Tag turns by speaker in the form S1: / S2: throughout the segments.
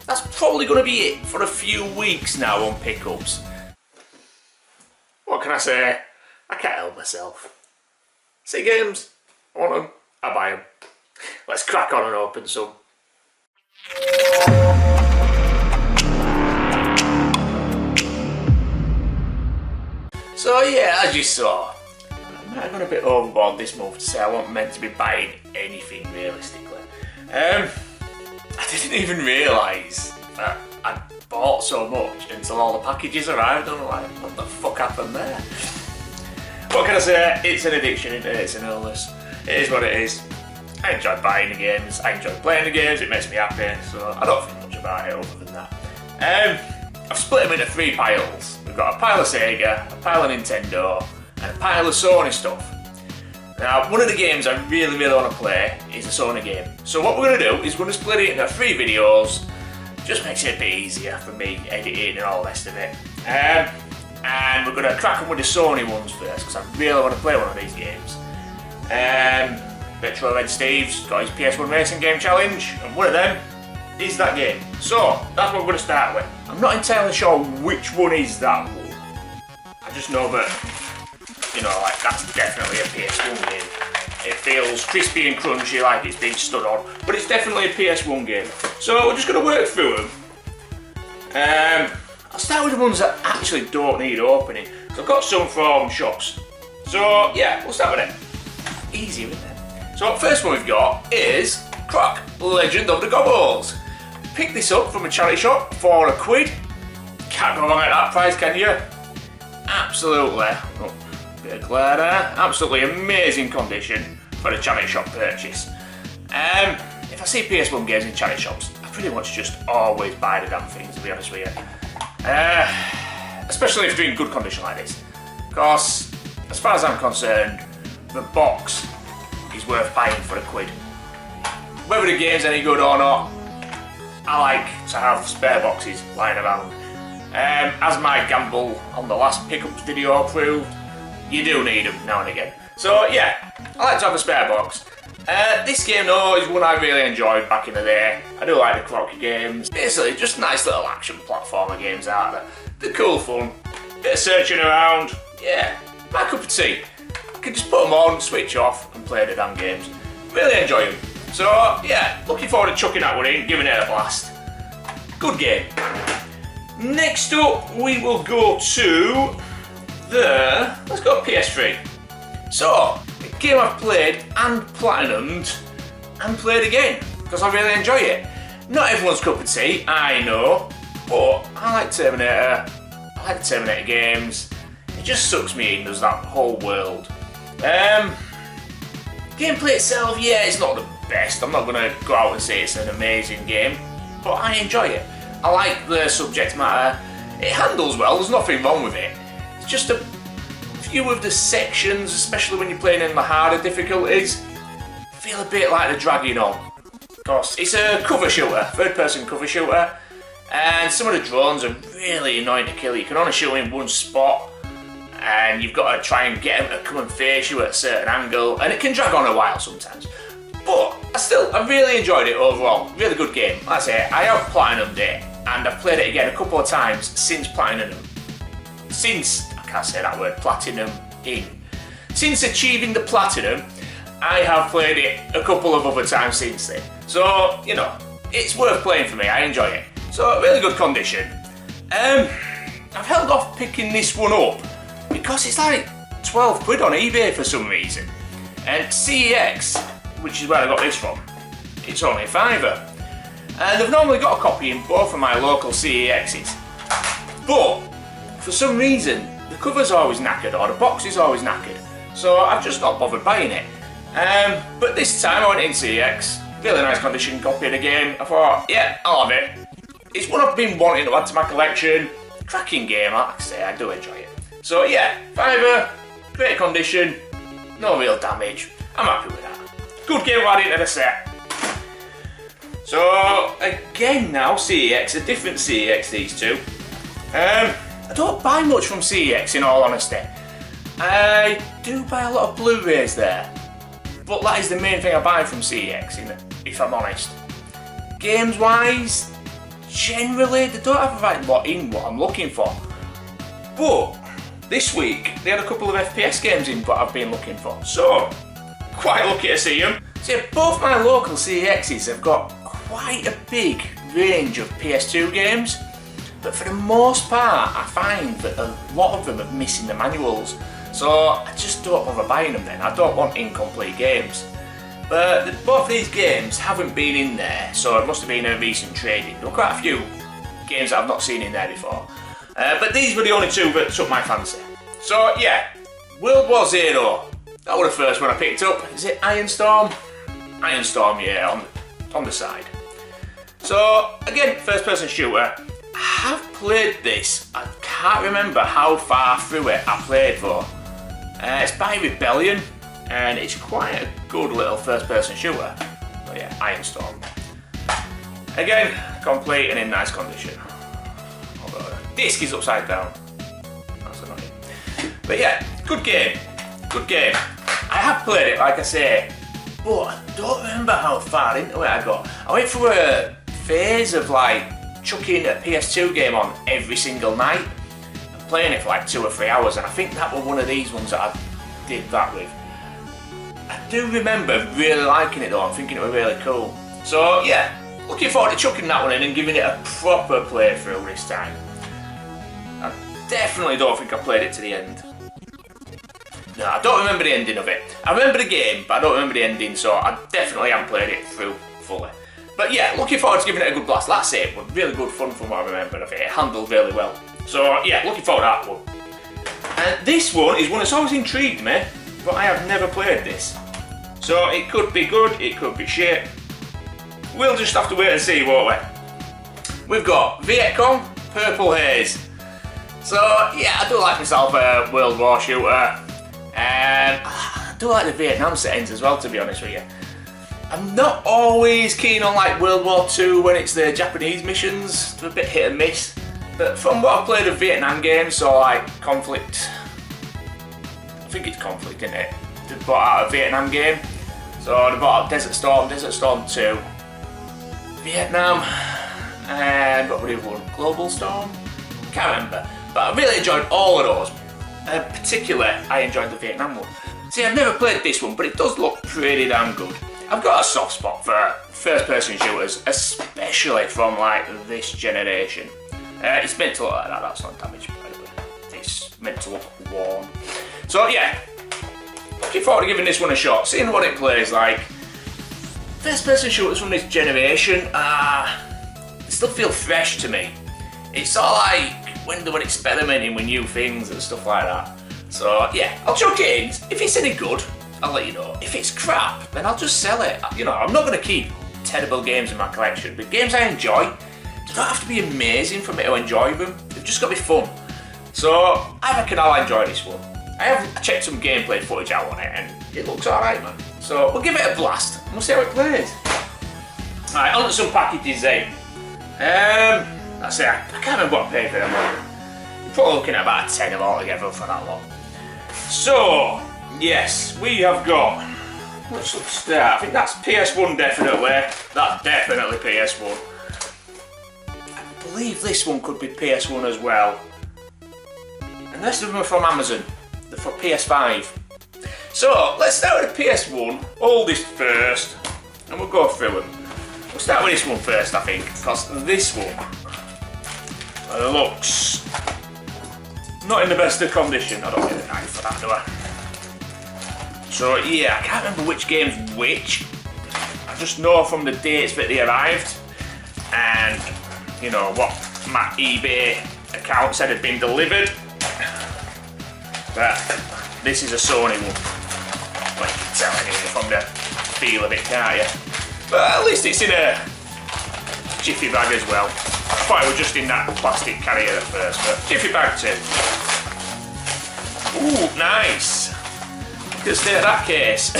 S1: that's probably going to be it for a few weeks now on pickups. What can I say? I can't help myself. See games, I want them, I buy them. Let's crack on and open some. So yeah, as you saw, I might have gone a bit overboard this month to say I wasn't meant to be buying anything realistically. I didn't even realise that I'd bought so much until all the packages arrived and I'm like, what the fuck happened there? What can I say? It's an addiction, it's an illness. It is what it is. I enjoy buying the games, I enjoy playing the games, it makes me happy, so I don't think much about it other than that. I've split them into 3 piles. We've got a pile of Sega, a pile of Nintendo, and a pile of Sony stuff. Now, one of the games I really want to play is a Sony game. So what we're going to do is we're going to split it into 3 videos. Just makes it a bit easier for me editing and all the rest of it. And we're going to crack on with the Sony ones first, because I really want to play one of these games. RetroRedSteve's got his PS1 Racing Game Challenge, and one of them is that game. So, that's what we're going to start with. I'm not entirely sure which one is that one. I just know that, you know, like, that's definitely a PS1 game. It feels crispy and crunchy like it's been stood on, but it's definitely a PS1 game. So we're just going to work through them. I'll start with the ones that actually don't need opening. So I've got some from shops. So yeah, we'll start with it. Easy, isn't it? So the first one we've got is Croc, Legend of the Gobbles. Picked this up from a charity shop for £1. Can't go wrong at that price, can you? Absolutely. Oh, bit of glare there. Absolutely amazing condition for a charity shop purchase. If I see PS1 games in charity shops, I pretty much just always buy the damn thing, to be honest with you. Especially if they're in good condition like this. Because, as far as I'm concerned, the box is worth buying for £1. Whether the game's any good or not, I like to have spare boxes lying around. As my gamble on the last pickups video proved, you do need them now and again. So yeah, I like to have a spare box. This game though is one I really enjoyed back in the day. I do like the Croc games. Basically just nice little action platformer games out there. They're cool fun, bit of searching around, yeah, my cup of tea. I can just put them on, switch off and play the damn games. Really enjoy them. So yeah, looking forward to chucking that one in, giving it a blast. Good game. Next up we will go to let's go PS3. So, a game I've played and platinumed and played again because I really enjoy it. Not everyone's cup of tea, I know, but I like Terminator. I like Terminator games. It just sucks me in, does that whole world. Gameplay itself, yeah, it's not the best. I'm not going to go out and say it's an amazing game, but I enjoy it. I like the subject matter. It handles well, there's nothing wrong with it. It's just a few of the sections, especially when you're playing in the harder difficulties, feel a bit like they're dragging on. Of course, it's a cover shooter, third-person cover shooter, and some of the drones are really annoying to kill. You can only shoot in one spot, and you've got to try and get them to come and face you at a certain angle, and it can drag on a while sometimes. But I really enjoyed it overall. Really good game. Like I say, I have platinumed it, and I've played it again a couple of times since platinum. I can't say that word, platinum in. Since achieving the platinum, I have played it a couple of other times since then. So, you know, it's worth playing for me, I enjoy it. So, really good condition. I've held off picking this one up because it's like £12 on eBay for some reason. And CEX, which is where I got this from, it's only a £5. And they've normally got a copy in both of my local CEXs. But, for some reason, the cover's always knackered or the box is always knackered. So I've just not bothered buying it. But this time I went in CEX, really nice condition copy of the game. I thought, yeah, I'll have it. It's one I've been wanting to add to my collection. Cracking game, like I say, I do enjoy it. So yeah, £5, great condition, no real damage. I'm happy with that. Good game to add into the set. So again now, CEX, a different CEX these two. I don't buy much from CEX in all honesty. I do buy a lot of Blu-rays there, but that is the main thing I buy from CEX, if I'm honest. Games wise, generally they don't have a lot in what I'm looking for. But this week they had a couple of FPS games in what I've been looking for, so quite lucky to see them. So yeah, both my local CEXs have got quite a big range of PS2 games, but for the most part I find that a lot of them are missing the manuals, so I just don't bother buying them then. I don't want incomplete games. But both of these games haven't been in there, so it must have been a recent trading. There were quite a few games that I've not seen in there before. But these were the only two that took my fancy. So yeah, World War Zero. That was the first one I picked up. Is it Iron Storm? Iron Storm, yeah, on the side. So again, first person shooter. I have played this. I can't remember how far through it I played though. It's by Rebellion, and it's quite a good little first person shooter. But yeah, Iron Storm. Again, complete and in nice condition. Although the disc is upside down. That's annoying. But yeah, good game. Good game. I have played it, like I say, but I don't remember how far into it I got. I went through a phase of like chucking a PS2 game on every single night and playing it for like 2 or 3 hours, and I think that was one of these ones that I did that with. I do remember really liking it though, and thinking it was really cool. So yeah, looking forward to chucking that one in and giving it a proper playthrough this time. I definitely don't think I played it to the end. No, I don't remember the ending of it. I remember the game, but I don't remember the ending, so I definitely haven't played it through fully. But yeah, looking forward to giving it a good blast. That's it, but really good fun from what I remember of it. It handled really well. So yeah, looking forward to that one. And this one is one that's always intrigued me, but I have never played this. So it could be good, it could be shit. We'll just have to wait and see, won't we? We've got Vietcong, Purple Haze. So yeah, I do like myself a World War shooter. And I do like the Vietnam settings as well, to be honest with you. I'm not always keen on like World War II when it's the Japanese missions. It's a bit hit and miss. But from what I've played of Vietnam games, so like Conflict, I think it's Conflict, isn't it? They brought out a Vietnam game. So they brought out Desert Storm 2, Vietnam, and what were the other one? Global Storm? Can't remember. But I really enjoyed all of those. Particularly, I enjoyed the Vietnam one. See, I've never played this one, but it does look pretty damn good. I've got a soft spot for first-person shooters, especially from like this generation. It's meant to look like that. That's not damaged, by the way. It's meant to look warm. So yeah, looking forward to giving this one a shot, seeing what it plays like. First-person shooters from this generation, they still feel fresh to me. It's all like when they were experimenting with new things and stuff like that. So yeah, I'll chuck it in. If it's any good, I'll let you know. If it's crap, then I'll just sell it. You know, I'm not going to keep terrible games in my collection, but games I enjoy, they don't have to be amazing for me to enjoy them. They've just got to be fun. So I reckon I'll enjoy this one. I have checked some gameplay footage out on it, and it looks alright, man. So we'll give it a blast, and we'll see how it plays. Alright, on to some packages then. That's it. I can't remember what I paid for them. You're probably looking at about a tenner altogether for that lot. So, yes, we have got. Let's start. I think that's PS1 definitely. That's definitely PS1. I believe this one could be PS1 as well. And the rest of them are from Amazon. They're for PS5. So, let's start with the PS1. Oldest first. And we'll go through them. We'll start with this one first, I think. Because this one looks not in the best of condition. I don't get a knife for that, do I? So yeah, I can't remember which game's which. I just know from the dates that they arrived and, you know, what my eBay account said had been delivered. But this is a Sony one. Well, you can tell anyway from the feel of it, can't you? But at least it's in a jiffy bag as well. I thought it was just in that plastic carrier at first, but jiffy bag too. Ooh, nice. Look at the state of that case.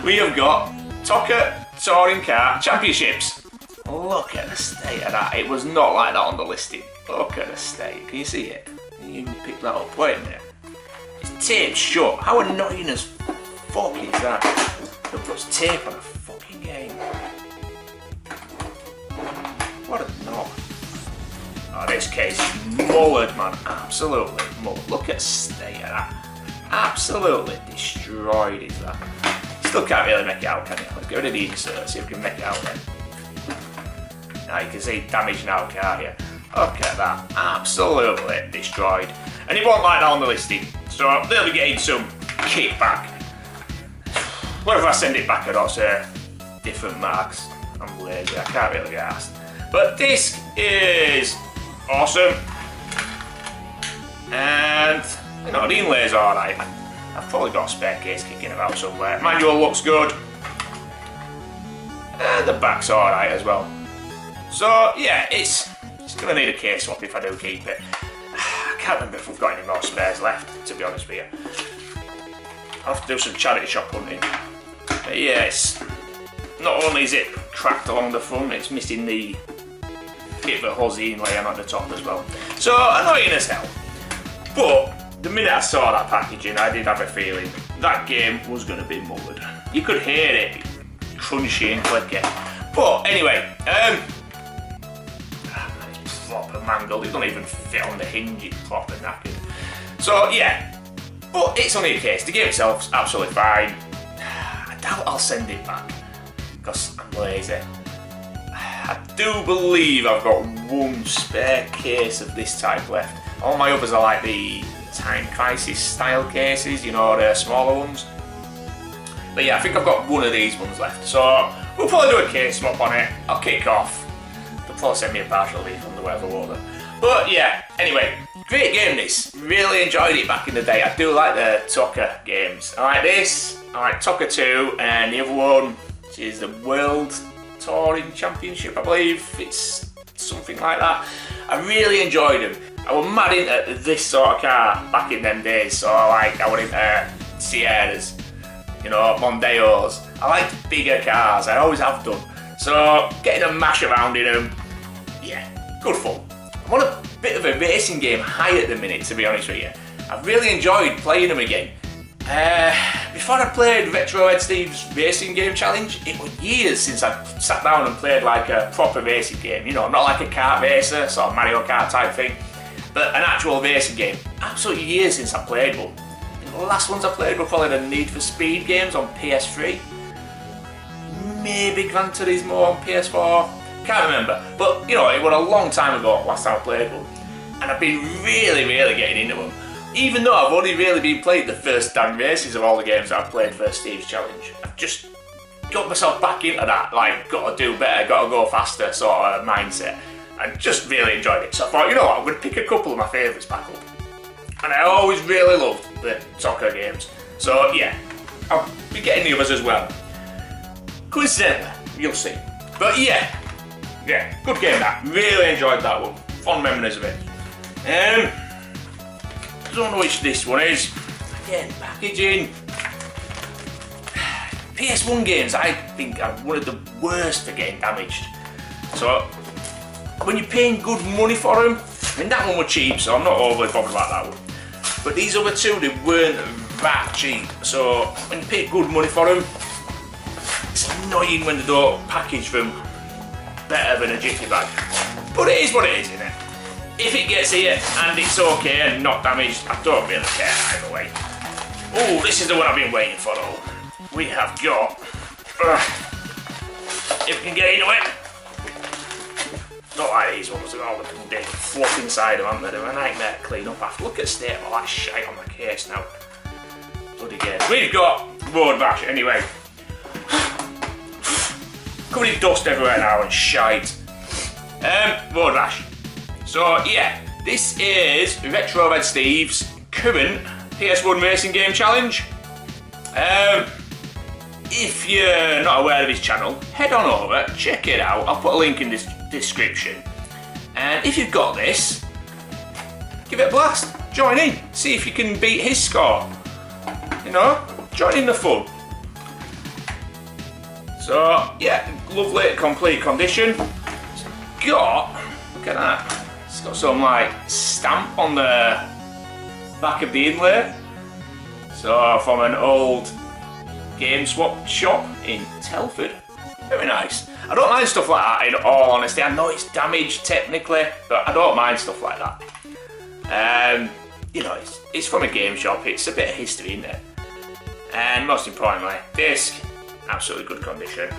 S1: We have got Toka Touring Car Championships. Look at the state of that. It was not like that on the listing. Look at the state. Can you see it? You can pick that up. Wait a minute. It's taped shut. How annoying as fuck is that? Who puts tape on a fucking game? this case is mullered, man. Absolutely mullered. Look at the state of that. Absolutely destroyed is that. Still can't really make it out, can you? Let's get rid of the insert, see if we can make it out then. Now you can see damage now, can't you? Look at that. Absolutely destroyed. And it won't like that on the listing, so they'll be getting some kickback. Whether I send it back or not, different marks. I'm lazy, I can't really get asked. But disc is awesome. And, you know, the inlay's alright. I've probably got a spare case kicking about somewhere. Manual looks good. And the back's alright as well. So, yeah, it's going to need a case swap if I do keep it. I can't remember if we've got any more spares left, to be honest with you. I'll have to do some charity shop hunting. But yeah, it's not only is it cracked along the front, it's missing the bit of a huzzy inlay on the top as well. So annoying as hell. But the minute I saw that packaging, I did have a feeling that game was going to be mullered. You could hear it crunchy and clicky. But anyway, it's proper mangled. It doesn't even fit on the hinge. It's proper knackered. So yeah. But it's only a case. The game itself's absolutely fine. I doubt I'll send it back because I'm lazy. I do believe I've got one spare case of this type left. All my others are like the Time Crisis style cases, you know, the smaller ones. But yeah, I think I've got one of these ones left. So we'll probably do a case swap on it. I'll kick off. They'll probably send me a partial refund or whatever order. But yeah, anyway. Great game this, really enjoyed it back in the day. I do like the Tucker games. I like this, I like Tucker 2, and the other one, which is the World Touring Championship, I believe. It's something like that. I really enjoyed them. I was mad into this sort of car back in them days. So I went into Sierras, you know, Mondeos. I liked bigger cars, I always have done. So getting a mash around in them, yeah, good fun. I'm on a bit of a racing game high at the minute, to be honest with you. I've really enjoyed playing them again. Before I played RetroRedSteve's racing game challenge, it was years since I sat down and played like a proper racing game. You know, not like a kart racer, sort of Mario Kart type thing, but an actual racing game. Absolutely years since I played one. The last ones I played were probably the Need for Speed games on PS3. Maybe Gran Turismo on PS4. Can't remember, but you know, it was a long time ago last time I played one, and I've been really getting into them. Even though I've only really been playing the first damn races of all the games that I've played for Steve's challenge, I've just got myself back into that, like, got to do better, got to go faster sort of mindset, and just really enjoyed it. So I thought, you know what, I'm going to pick a couple of my favourites back up. And I always really loved the soccer games. So yeah, I'll be getting the others as well. Coincidentally, you'll see. But yeah, good game that. Really enjoyed that one. Fond memories of it. Don't know which this one is. Again, packaging. PS1 games, I think, are one of the worst for getting damaged. So, when you're paying good money for them, I mean, that one was cheap, so I'm not overly bothered about that one. But these other two, they weren't that cheap. So, when you pay good money for them, it's annoying when they don't package them better than a jiffy bag. But it is what it is, isn't it? If it gets here and it's okay and not damaged, I don't really care either way. Oh, this is the one I've been waiting for though. We have got, if we can get into it, not like these ones, they've got all the big fluff inside them, haven't they? They're a nightmare to clean up after. Look at the state of all that shite on the case now. Bloody game. We've got Road Rash anyway. Covered in dust everywhere now and shite. Road Rash. So yeah, this is RetroRedSteve's current PS1 racing game challenge. If you're not aware of his channel, head on over, check it out. I'll put a link in this description. And if you've got this, give it a blast. Join in. See if you can beat his score. You know, join in the fun. So yeah, lovely, complete condition. It's got, look at that. It's got some like stamp on the back of the inlay. So from an old game swap shop in Telford. Very nice. I don't mind stuff like that, in all honesty. I know it's damaged technically, but I don't mind stuff like that. You know, it's from a game shop, it's a bit of history, isn't it? And most importantly, disc, absolutely good condition.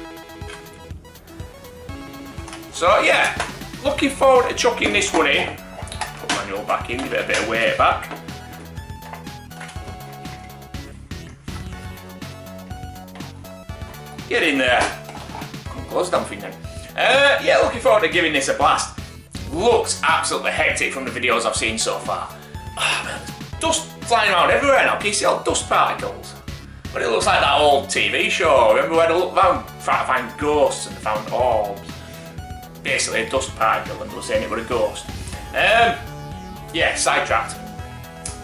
S1: So yeah, looking forward to chucking this one in. Put manual back in, give it a bit of weight back. Get in there. Come close, damn thing then. Yeah, looking forward to giving this a blast. Looks absolutely hectic from the videos I've seen so far. Oh, man, dust flying around everywhere now. Can you see all dust particles? But it looks like that old TV show. Remember where they looked around trying to find ghosts and they found orbs? Basically a dust particle, and they were saying it was a ghost. Yeah, sidetracked.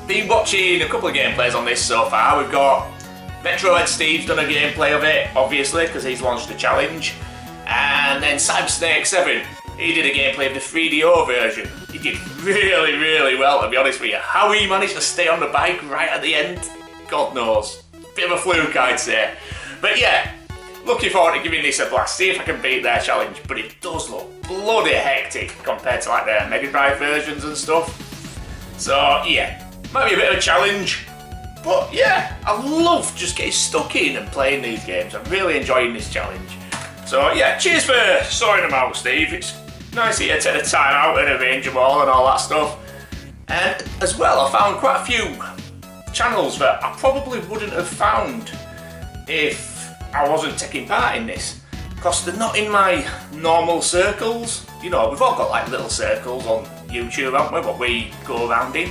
S1: Been watching a couple of gameplays on this so far. We've got RetroRedSteve's done a gameplay of it, obviously, because he's launched a challenge. And then CyberSnake7, he did a gameplay of the 3DO version. He did really, really well, to be honest with you. How he managed to stay on the bike right at the end, God knows. Bit of a fluke, I'd say. But yeah, looking forward to giving this a blast, see if I can beat their challenge. But it does look bloody hectic compared to like their Mega Drive versions and stuff. So yeah, might be a bit of a challenge. But yeah, I love just getting stuck in and playing these games. I'm really enjoying this challenge. So yeah, cheers for sorting them out, Steve. It's nice of you to take the time out and arrange them all and all that stuff. And as well, I found quite a few channels that I probably wouldn't have found if I wasn't taking part in this, because they're not in my normal circles. You know, we've all got like little circles on YouTube, haven't we, what we go around in,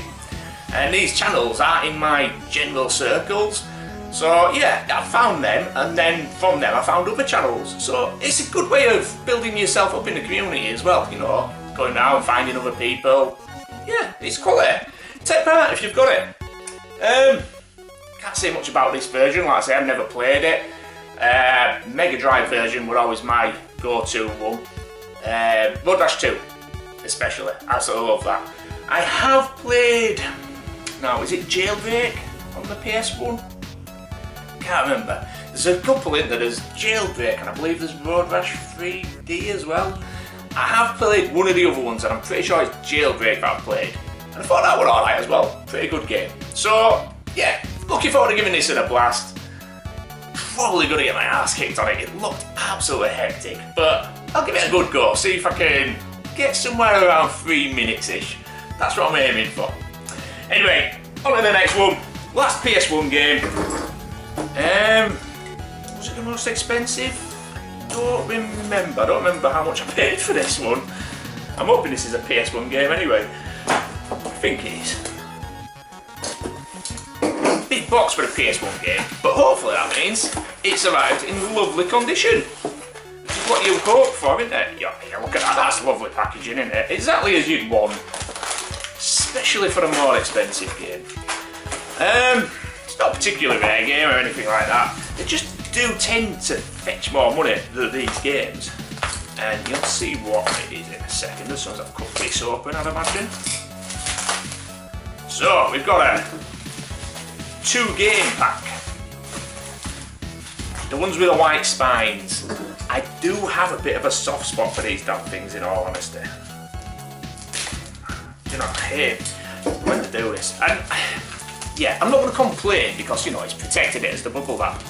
S1: and these channels aren't in my general circles. So yeah, I found them, and then from them I found other channels. So it's a good way of building yourself up in the community as well, you know, going down, finding other people. Yeah, it's quality. Take part if you've got it. Can't say much about this version, like I say, I've never played it. Mega Drive version were always my go-to one. Road Rash 2, especially, absolutely love that. I have played, now is it Jailbreak on the PS1? Can't remember. There's a couple in there, there's Jailbreak and I believe there's Road Rash 3D as well. I have played one of the other ones and I'm pretty sure it's Jailbreak that I've played. And I thought that was alright as well, pretty good game. So yeah, looking forward to giving this a blast. Probably going to get my ass kicked on it, it looked absolutely hectic. But I'll give it a good go, see if I can get somewhere around 3 minutes-ish. That's what I'm aiming for. Anyway, on to the next one. Last PS1 game. Was it the most expensive? I don't remember how much I paid for this one. I'm hoping this is a PS1 game anyway. I think it is. Big box for a PS1 game, but hopefully that means it's arrived in lovely condition. Which is what you hope for, isn't it? Yeah, look at that, that's lovely packaging, isn't it? Exactly as you'd want, especially for a more expensive game. It's not a particularly rare game or anything like that. They just do tend to fetch more money than these games. And you'll see what it is in a second, as soon as I've cut this open, I'd imagine. So, we've got a 2-game pack. The ones with the white spines. I do have a bit of a soft spot for these damn things, in all honesty. You know, I hate when they do this. And yeah, I'm not going to complain because, you know, it's protected it as the bubble wrap.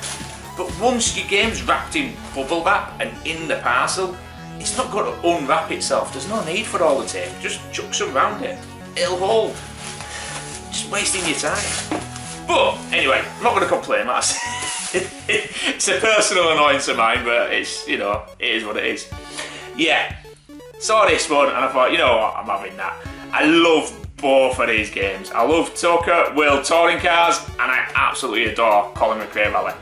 S1: But once your game's wrapped in bubble wrap and in the parcel, it's not going to unwrap itself. There's no need for all the tape. Just chuck some round it. It'll hold. Just wasting your time. But anyway, I'm not going to complain, like I said. It's a personal annoyance of mine, but it's, you know, it is what it is. Yeah, saw this one and I thought, you know what, I'm having that. I love both of these games. I love Toka World Touring Cars and I absolutely adore Colin McRae Valley.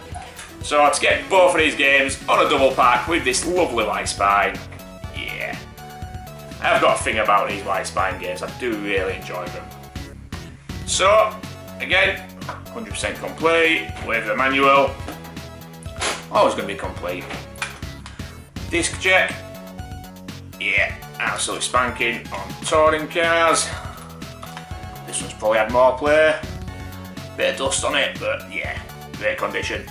S1: So to get both of these games on a double pack with this lovely white spine, yeah. I've got a thing about these white spine games, I do really enjoy them. So, again, 100% complete with the manual. Always going to be complete. Disc check. Yeah, absolutely spanking on touring cars. This one's probably had more play. Bit of dust on it, but yeah, great condition.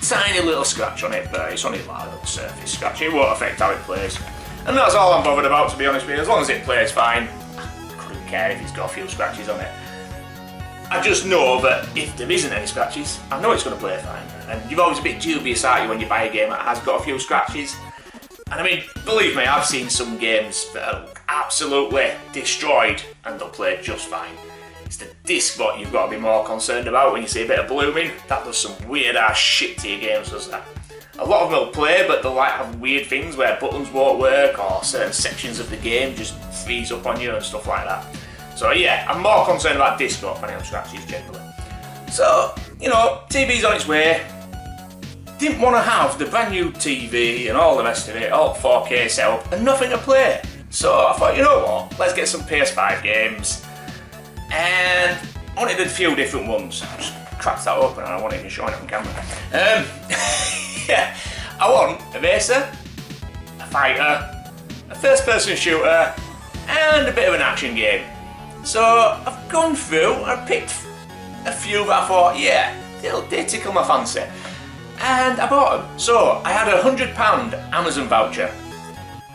S1: tiny little scratch on it, but it's only like a little surface scratch. It won't affect how it plays. And that's all I'm bothered about, to be honest with you. As long as it plays fine, I couldn't care if it's got a few scratches on it. I just know that if there isn't any scratches, I know it's going to play fine. And you're always a bit dubious, aren't you, when you buy a game that has got a few scratches. And I mean, believe me, I've seen some games that are absolutely destroyed and they'll play just fine. It's the disc what you've got to be more concerned about when you see a bit of blooming. That does some weird ass shit to your games, does that? A lot of them will play, but they'll like have weird things where buttons won't work or certain sections of the game just freeze up on you and stuff like that. So yeah, I'm more concerned about disc not finding scratches generally. So, you know, TV's on its way. Didn't want to have the brand new TV and all the rest of it, all 4K setup, and nothing to play. So I thought, you know what, let's get some PS5 games. And I wanted a few different ones. I just cracked that open and I wasn't even showing it on camera. Yeah, I want a racer, a fighter, a first-person shooter, and a bit of an action game. So I've gone through and I picked a few that I thought, yeah, they tickle my fancy. And I bought them. So I had a £100 Amazon voucher.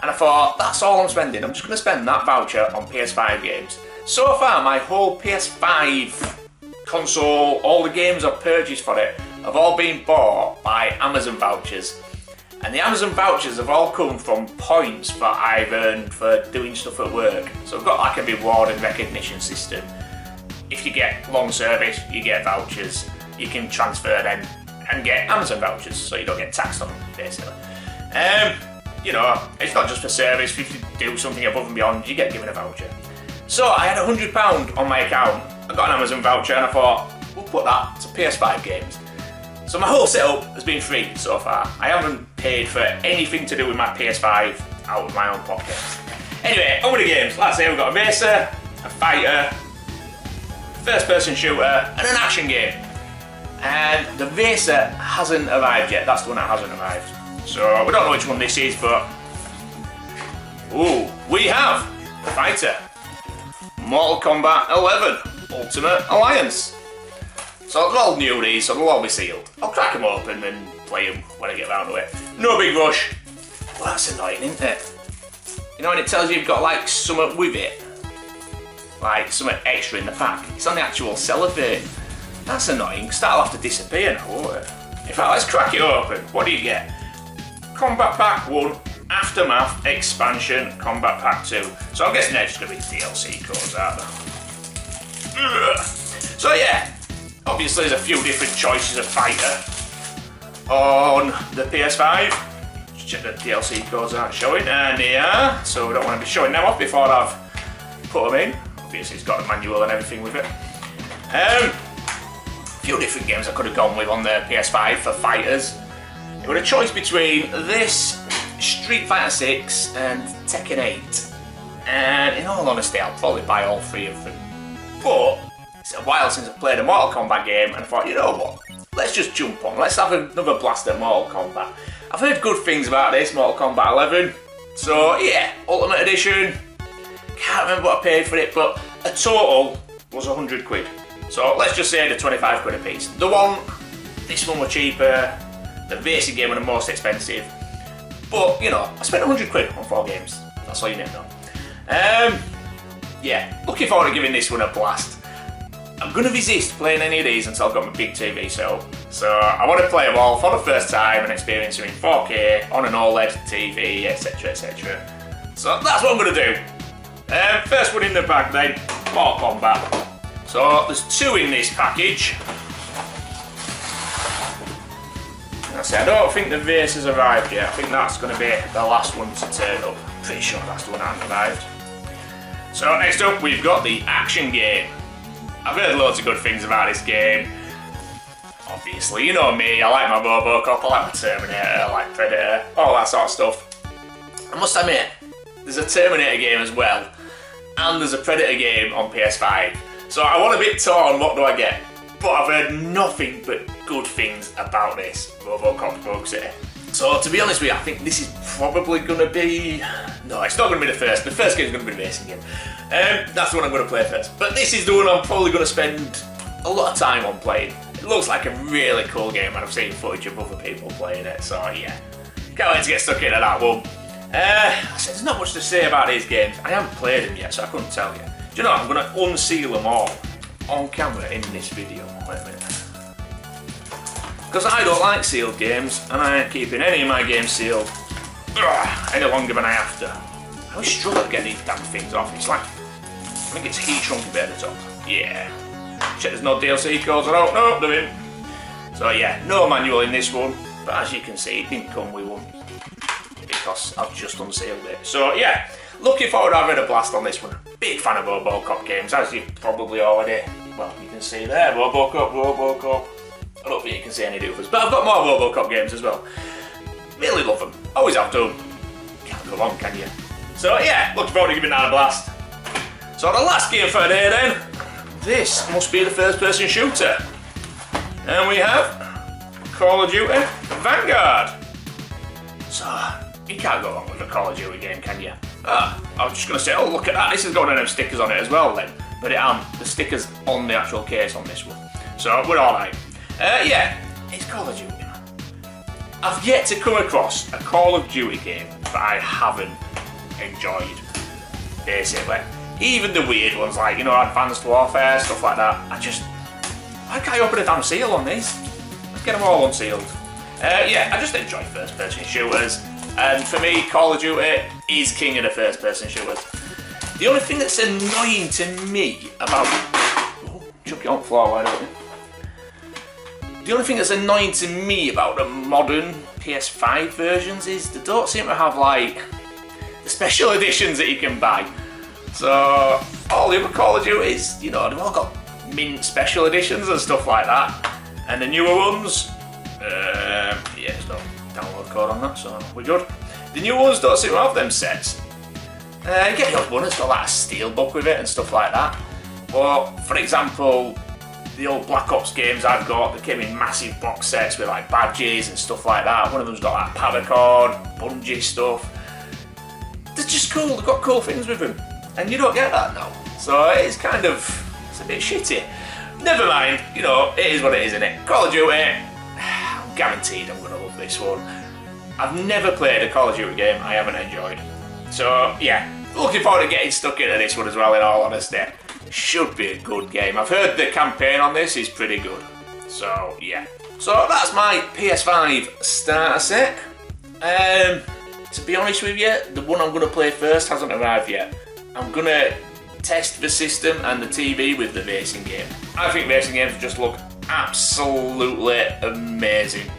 S1: And I thought, that's all I'm spending. I'm just going to spend that voucher on PS5 games. So far, my whole PS5 console, all the games I've purchased for it, have all been bought by Amazon vouchers. And the Amazon vouchers have all come from points that I've earned for doing stuff at work. So I've got like a reward and recognition system. If you get long service, you get vouchers. You can transfer them and get Amazon vouchers, so you don't get taxed on them, basically. You know, it's not just for service. If you do something above and beyond, you get given a voucher. So I had £100 on my account. I got an Amazon voucher and I thought, we'll put that to PS5 games. So my whole setup has been free so far. I haven't paid for anything to do with my PS5 out of my own pocket. Anyway, on with the games. Like I say, we've got a racer, a fighter, first-person shooter, and an action game. And the racer hasn't arrived yet. That's the one that hasn't arrived. So we don't know which one this is, but ooh, we have the fighter, Mortal Kombat 11 Ultimate Alliance. So they're all new these, so they'll all be sealed. I'll crack them open and play them when I get round to it. No big rush. Well, that's annoying, isn't it? You know when it tells you you've got like something with it, like something extra in the pack. It's on the actual cellophane. That's annoying, because that'll have to disappear now, won't it? In fact, let's crack it open. What do you get? Combat Pack 1, Aftermath, Expansion, Combat Pack 2. So I'm guessing they're just going to be DLC codes, aren't they? Ugh. So yeah, obviously there's a few different choices of fighter on the PS5. Just check that DLC codes aren't showing, and they are. So we don't want to be showing them off before I've put them in. Obviously it's got a manual and everything with it. Few different games I could have gone with on the PS5 for fighters. It was a choice between this, Street Fighter 6 and Tekken 8. And in all honesty, I'll probably buy all three of them. But it's a while since I've played a Mortal Kombat game and I thought, you know what, let's just jump on, let's have another blast at Mortal Kombat. I've heard good things about this, Mortal Kombat 11. So yeah, Ultimate Edition, can't remember what I paid for it, but a total was 100 quid. So let's just say they're 25 quid a piece. This one was cheaper, the racing game was the most expensive. But, you know, I spent 100 quid on 4 games. That's all you need to know. Yeah, looking forward to giving this one a blast. I'm going to resist playing any of these until I've got my big TV set up. So I want to play them all for the first time and experience them in 4K, on an OLED TV, etc, etc. So that's what I'm going to do. First one in the bag then, Mortal Kombat. So there's 2 in this package. I don't think the race has arrived yet. I think that's going to be the last one to turn up. Pretty sure that's the one that hasn't arrived. So next up we've got the action game. I've heard loads of good things about this game. Obviously, you know me, I like my Robocop, I like my Terminator, I like Predator, all that sort of stuff. I must admit, there's a Terminator game as well, and there's a Predator game on PS5. So I want a bit torn, what do I get? But I've heard nothing but good things about this Robocop Rogue City. So to be honest with you, I think this is probably going to be... No, it's not going to be the first. The first game is going to be the racing game. That's the one I'm going to play first. But this is the one I'm probably going to spend a lot of time on playing. It looks like a really cool game, and I've seen footage of other people playing it, so yeah. Can't wait to get stuck into that one. There's not much to say about these games. I haven't played them yet, so I couldn't tell you. Do you know what? I'm going to unseal them all on camera in this video. Wait a minute. Because I don't like sealed games, and I ain't keeping any of my games sealed any longer than I have to. I always struggle to get these damn things off. It's like, I think it's heat shrunk a bit at the top. Yeah. Check there's no DLC codes. I don't know. There isn't. So yeah, no manual in this one. But as you can see, it didn't come with one. Because I've just unsealed it. So yeah, looking forward to having a blast on this one. Big fan of RoboCop games, as you probably already, well, you can see there, RoboCop. I don't think you can see any difference, but I've got more RoboCop games as well. Really love them, always have done. Can't go wrong, can you? So yeah, looking forward to giving that a blast. So the last game for today then, this must be the first person shooter. And we have Call of Duty Vanguard. So, you can't go wrong with a Call of Duty game, can you? I was just going to say, oh look at that, this has got one of them stickers on it as well then. But the stickers on the actual case on this one. So, we're alright. Yeah, it's Call of Duty, man. I've yet to come across a Call of Duty game that I haven't enjoyed, basically. Even the weird ones like, you know, Advanced Warfare, stuff like that. Why can't I open a damn seal on these? Let's get them all unsealed. Yeah, I just enjoy first-person shooters, and for me, Call of Duty is king of the first-person shooters. The only thing that's annoying to me about... Oh, chuck it on the floor, why don't you? The only thing that's annoying to me about the modern PS5 versions is they don't seem to have, like, the special editions that you can buy. So, all the other Call of Duties, you know, they've all got mint special editions and stuff like that. And the newer ones, yeah, there's no download code on that, so we're good. The new ones don't seem to have them sets. You get the odd one that's got like a steelbook with it and stuff like that. But, for example, the old Black Ops games I've got, they came in massive box sets with like badges and stuff like that. One of them's got like paracord, bungee stuff. They're just cool, they've got cool things with them. And you don't get that now. So it's kind of, it's a bit shitty. Never mind, you know, it is what it is, isn't it? Call of Duty, I'm guaranteed I'm going to love this one. I've never played a Call of Duty game I haven't enjoyed. So yeah, looking forward to getting stuck into this one as well, in all honesty. Should be a good game. I've heard the campaign on this is pretty good. So yeah. So that's my PS5 starter set. To be honest with you, the one I'm going to play first hasn't arrived yet. I'm going to test the system and the TV with the racing game. I think racing games just look absolutely amazing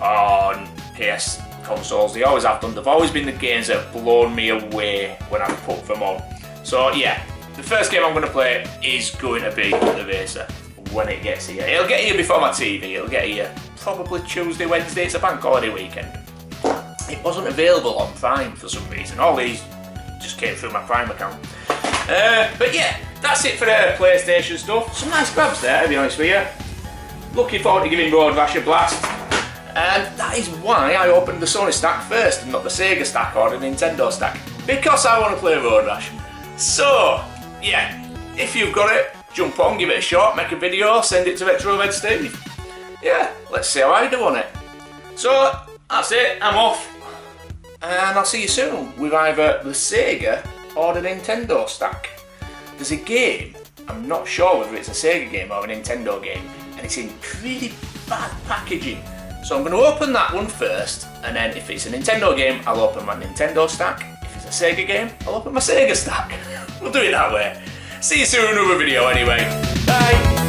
S1: on PS consoles. They always have done. They've always been the games that have blown me away when I've put them on. So yeah, the first game I'm going to play is going to be the racer when it gets here. It'll get here before my TV. It'll get here probably Tuesday, Wednesday. It's a bank holiday weekend. It wasn't available on Prime for some reason. All these just came through my Prime account. But yeah, that's it for the PlayStation stuff. Some nice grabs there, to be honest with you. Looking forward to giving Road Rash a blast. And that is why I opened the Sony Stack first and not the Sega Stack or the Nintendo Stack. Because I want to play Road Rash. So, yeah, if you've got it, jump on, give it a shot, make a video, send it to RetroRedSteve. Yeah, let's see how I do on it. So, that's it, I'm off. And I'll see you soon with either the Sega or the Nintendo Stack. There's a game, I'm not sure whether it's a Sega game or a Nintendo game, and it's in pretty bad packaging. So I'm going to open that one first, and then if it's a Nintendo game, I'll open my Nintendo Stack. If it's a Sega game, I'll open my Sega Stack. We'll do it that way. See you soon in another video anyway. Bye!